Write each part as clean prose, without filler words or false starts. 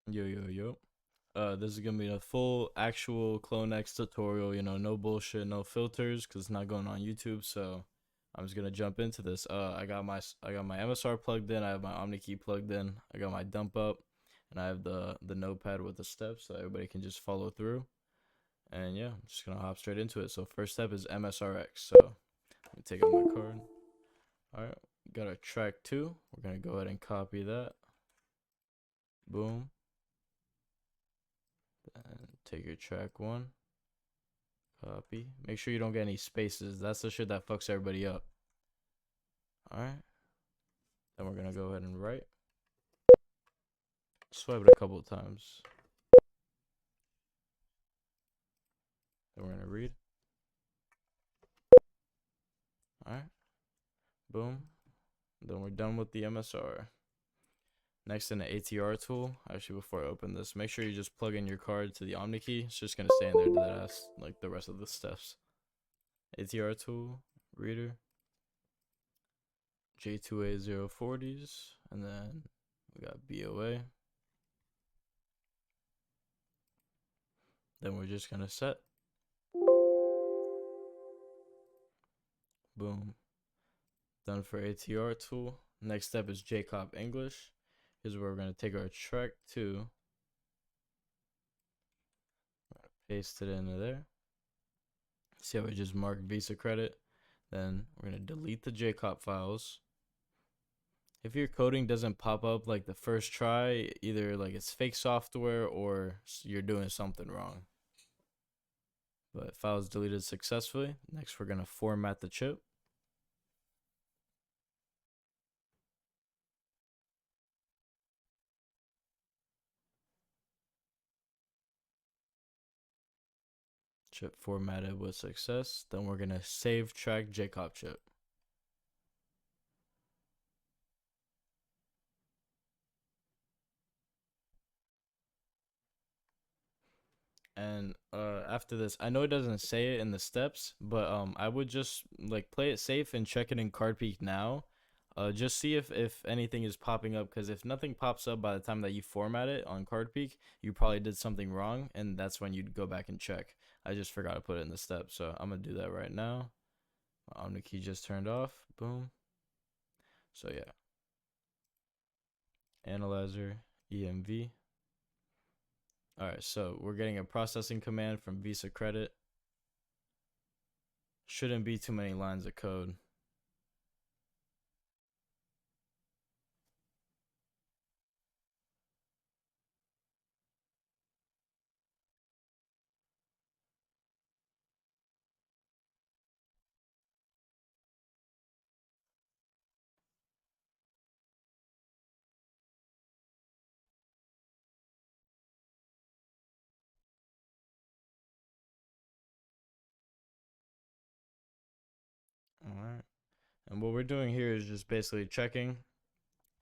Yo. This is gonna be a full actual CloneX tutorial. You know, no bullshit, no filters, cause it's not going on YouTube. So I'm just gonna jump into this. I got my MSR plugged in. I have my OmniKey plugged in. I got my dump up, and I have the notepad with the steps, so everybody can just follow through. And yeah, I'm just gonna hop straight into it. So first step is MSRX. So let me take out my card. All right, got our track 2. We're gonna go ahead and copy that. Boom. And take your track 1. Copy. Make sure you don't get any spaces. That's the shit that fucks everybody up. Alright. Then we're gonna go ahead and write. Swipe it a couple of times. Then we're gonna read. Alright. Boom. Then we're done with the MSR. Next in the ATR tool. Actually, before I open this, make sure you just plug in your card to the OmniKey. It's just gonna stay in there to that ass like the rest of the steps. ATR tool, reader, J2A040s, and then we got BOA. Then we're just gonna set. Boom. Done for ATR tool. Next step is JCOP English. Here's where we're gonna take our track 2. Paste it into there. See how we just marked Visa credit. Then we're gonna delete the JCOP files. If your coding doesn't pop up like the first try, either like it's fake software or you're doing something wrong. But files deleted successfully. Next, we're gonna format the chip. Chip formatted with success. Then we're gonna save track JCOP chip. And after this, I know it doesn't say it in the steps, but I would just like play it safe and check it in CardPeek now. Just see if anything is popping up, because if nothing pops up by the time that you format it on CardPeek, you probably did something wrong, and that's when you'd go back and check. I just forgot to put it in the steps, so I'm gonna do that right now. My OmniKey just turned off. Boom. So yeah, analyzer EMV. All right, so we're getting a processing command from Visa Credit. Shouldn't be too many lines of code. All right. And what we're doing here is just basically checking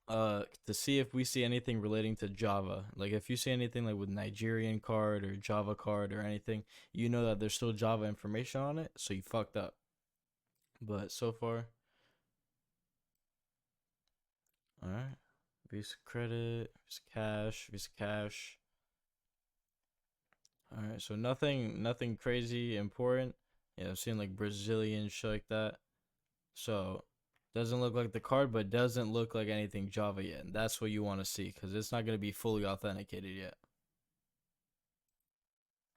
to see if we see anything relating to Java. Like if you see anything like with Nigerian card or Java card or anything, you know that there's still Java information on it, so you fucked up. But so far, all right. Visa credit, Visa cash. All right, so nothing crazy important. Yeah, I've seen like Brazilian shit like that. So doesn't look like the card, but doesn't look like anything Java yet. And that's what you want to see, because it's not going to be fully authenticated yet.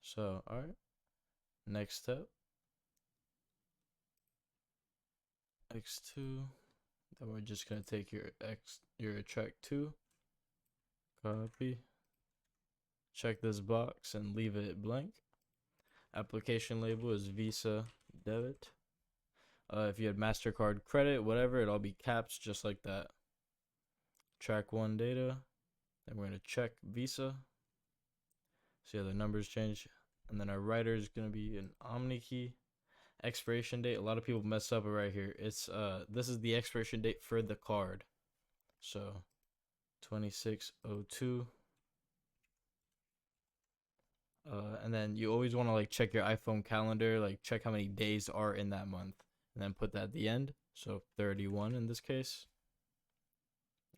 So, all right. Next step. X2. Then we're just going to take your track 2. Copy. Check this box and leave it blank. Application label is Visa debit. If you had MasterCard credit, whatever, it'll be caps just like that. Track 1 data. Then we're going to check Visa. See how the numbers change. And then our writer is going to be an OmniKey. Expiration date. A lot of people mess up right here. It's this is the expiration date for the card. So 2602. And then you always want to like check your iPhone calendar, like check how many days are in that month, and then put that at the end. So 31 in this case.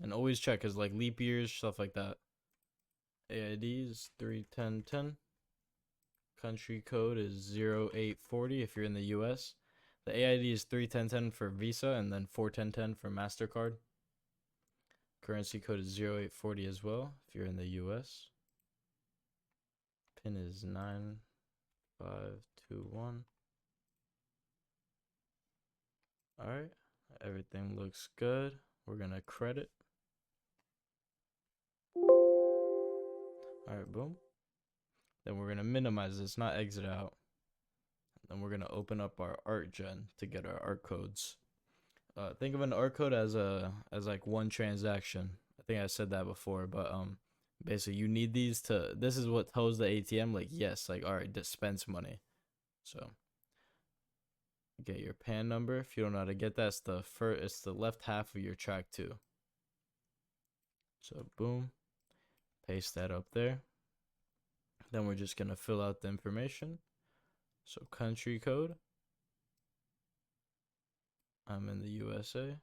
And always check, cause like leap years, stuff like that. AID is 31010. Country code is 0840 if you're in the US. The AID is 31010 for Visa and then 41010 for MasterCard. Currency code is 0840 as well if you're in the US. PIN is 9521. Alright, everything looks good. We're gonna credit. Alright, boom. Then we're gonna minimize this, not exit out. Then we're gonna open up our art gen to get our art codes. Think of an art code as like one transaction. I think I said that before, but basically you need these to, this is what tells the ATM like, yes, like, all right, dispense money. So get your PAN number. If you don't know how to get that, it's the left half of your track 2. So boom, paste that up there. Then we're just gonna fill out the information. So country code, I'm in the USA.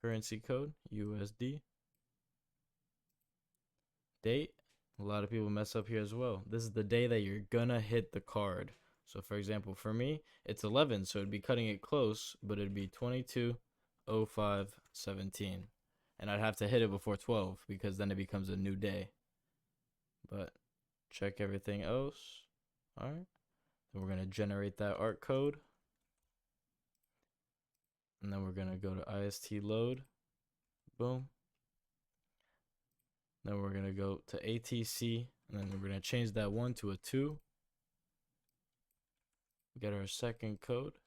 Currency code, USD. Date, a lot of people mess up here as well. This is the day that you're gonna hit the card. So for example, for me, it's 11, so it'd be cutting it close, but it'd be 22/05/17. And I'd have to hit it before 12 because then it becomes a new day. But check everything else. All right. Then we're gonna generate that art code. And then we're gonna go to IST load. Boom. Then we're gonna go to ATC, and then we're gonna change that 1 to a 2. Get our second code,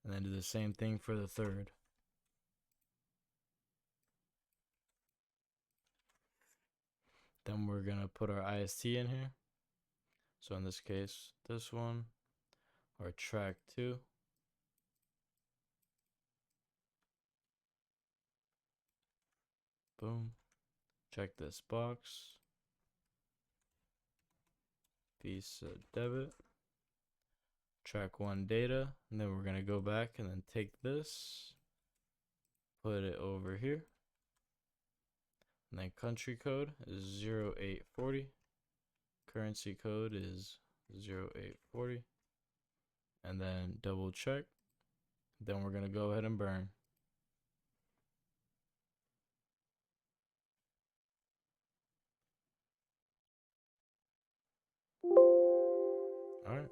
and then do the same thing for the third. Then we're gonna put our IST in here. So in this case, this one, our track 2. Boom. Check this box. Visa debit. Track 1 data. And then we're gonna go back and then take this, put it over here. And then country code is 0840. Currency code is 0840. And then double check. Then we're gonna go ahead and burn. All right.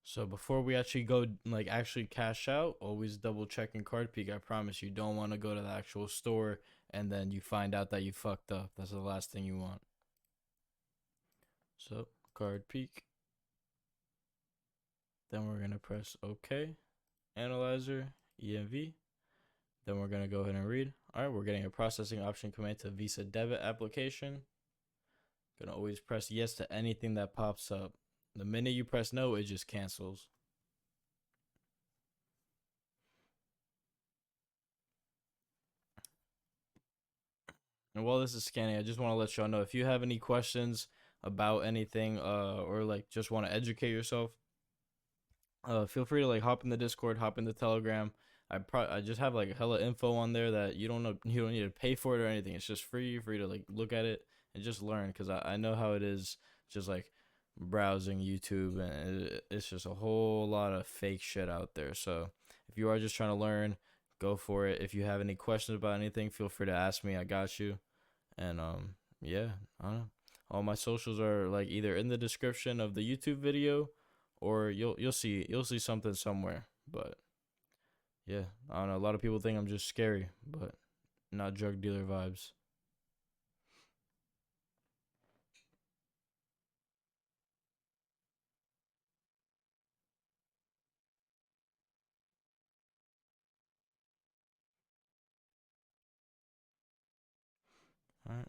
So before we actually go, like, actually cash out, always double check in card peek. I promise you don't want to go to the actual store and then you find out that you fucked up. That's the last thing you want. So card peek. Then we're gonna press OK. Analyzer, EMV. Then we're gonna go ahead and read. All right, we're getting a processing option command to Visa debit application. Gonna always press yes to anything that pops up. The minute you press no, it just cancels. And while this is scanning, I just want to let y'all know if you have any questions about anything, or like just want to educate yourself, feel free to like hop in the Discord, hop in the Telegram. I just have like hella info on there that you don't need to pay for it or anything. It's just free to like look at it and just learn, because I know how it is just like browsing YouTube, and it's just a whole lot of fake shit out there. So if you are just trying to learn, go for it. If you have any questions about anything, feel free to ask me. I got you. And yeah, I don't know. All my socials are like either in the description of the YouTube video, or you'll see something somewhere. But yeah, I don't know. A lot of people think I'm just scary, but not drug dealer vibes. All right.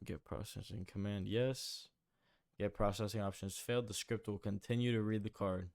Get processing command, yes. Get processing options failed. The script will continue to read the card.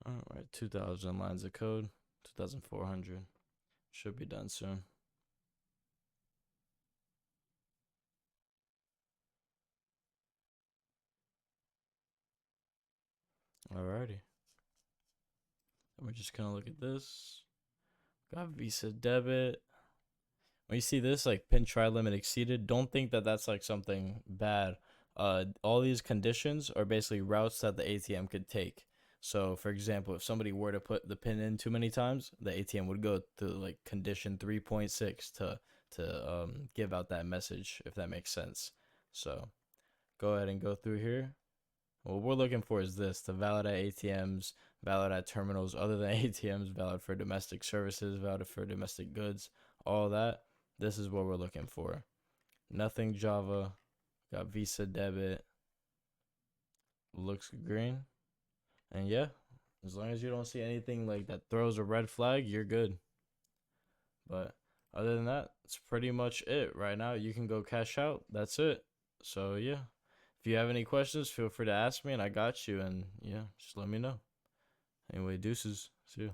All right, 2,000 lines of code, 2,400. Should be done soon. Alrighty. And we're just gonna look at this. Got Visa debit. When you see this, like pin try limit exceeded, don't think that that's like something bad. All these conditions are basically routes that the ATM could take. So, for example, if somebody were to put the pin in too many times, the ATM would go to like condition 3.6 to give out that message, if that makes sense. So, go ahead and go through here. What we're looking for is this: to valid at ATMs, valid at terminals other than ATMs, valid for domestic services, valid for domestic goods, all that. This is what we're looking for. Nothing Java. Got Visa debit. Looks green. And yeah, as long as you don't see anything like that throws a red flag, you're good. But other than that, it's pretty much it. Right now, you can go cash out. That's it. So yeah, if you have any questions, feel free to ask me and I got you. And yeah, just let me know. Anyway, deuces. See you.